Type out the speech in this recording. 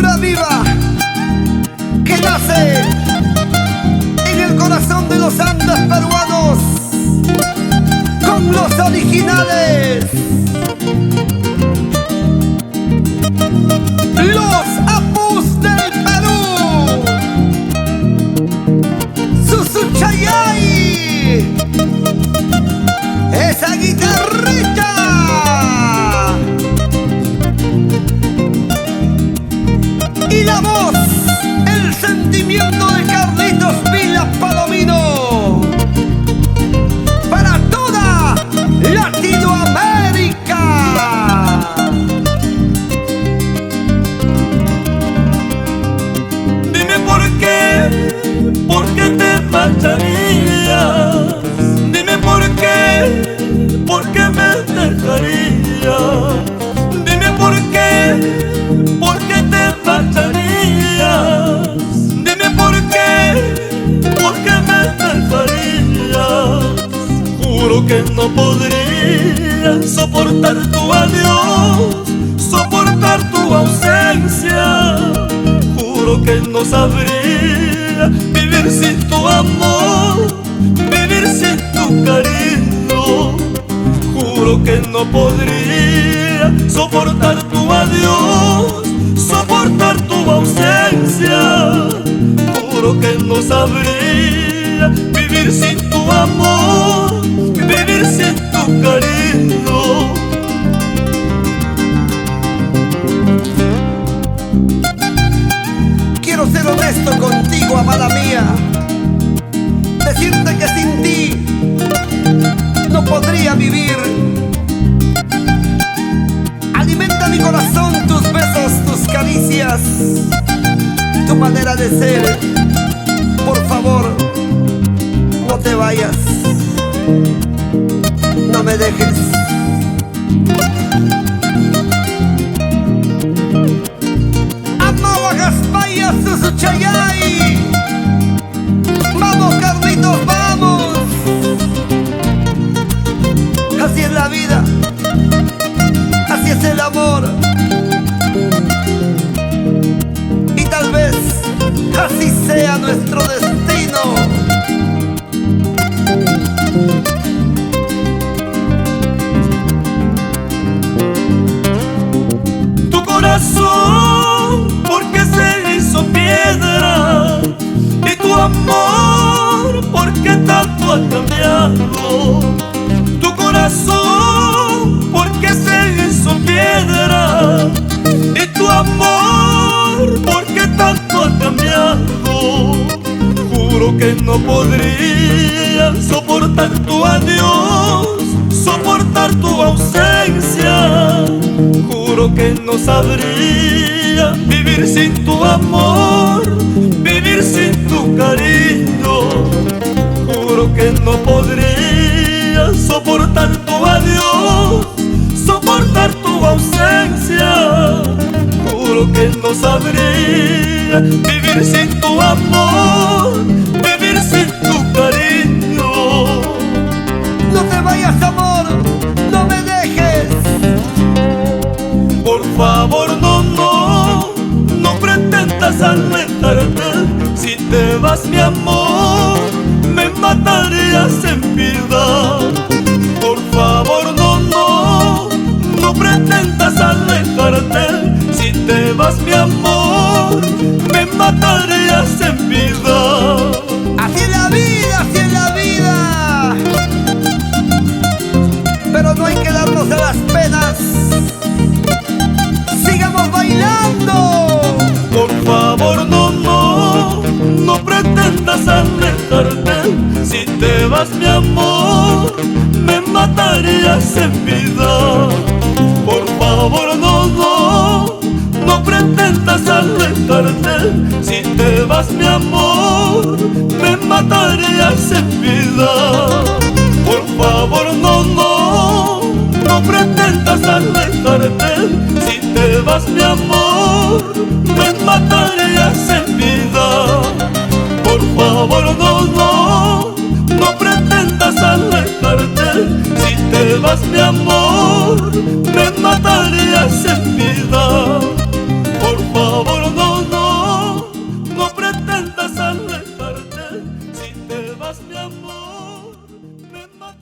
cultura viva que nace en el corazón de los Andes peruanos con los originales, los Apus del Perú, Susuchayay, esa guitarrita. Y la voz, el sentimiento de Carlitos Vila Palomino para toda Latinoamérica. Dime por qué te marcharías. Dime por qué me dejarías. Dime por qué te marcharías. Dime por qué me dejarías. Juro que no podría soportar tu adiós, soportar tu ausencia. Juro que no sabría vivir sin tu amor, vivir sin tu cariño. Juro que no podría soportar tu adiós, soportar tu ausencia. Juro que no sabría vivir sin tu amor, vivir sin tu cariño. Quiero ser honesto contigo, amada mía, decirte que sin ti no podría vivir. Alimenta mi corazón tus besos, tus caricias, tu manera de ser. Por favor, no te vayas, no me dejes. Amawagaspaya, Susuchayay. Vamos, Carlitos, vamos. Así es la vida, así es el amor. Y tal vez así sea nuestro destino. Tu corazón, porque se hizo piedra, y tu amor, porque tanto ha cambiado. Tu corazón, porque se hizo piedra, y tu amor, porque tanto ha cambiado. Juro que no podría soportar tu adiós, soportar tu ausencia. Juro que no sabría vivir sin tu amor, vivir sin tu cariño. Juro que no podría soportar tu adiós, soportar tu ausencia. Juro que no sabría vivir sin tu amor, vivir sin tu cariño. No te vayas, amor, no me dejes. Por favor, no pretendas alejarte. Si te vas, mi amor, me matarías en vida. Por favor, no pretendas alejarte. Si te vas, mi amor, me matarías en vida. Así es la vida, así es la vida. Pero no hay que darnos a las penas. Sigamos bailando. Por favor, no pretendas alejarte. Si te vas, mi amor, me matarías en vida. Por favor, no pretendas alejarte. Si te vas, mi amor, me matarías en vida. Por favor, no pretendas alejarte. Si te vas, mi amor, me matarías en vida. Por favor, no pretendas alejarte. Si te vas, mi amor, me matarías en vida. Por favor no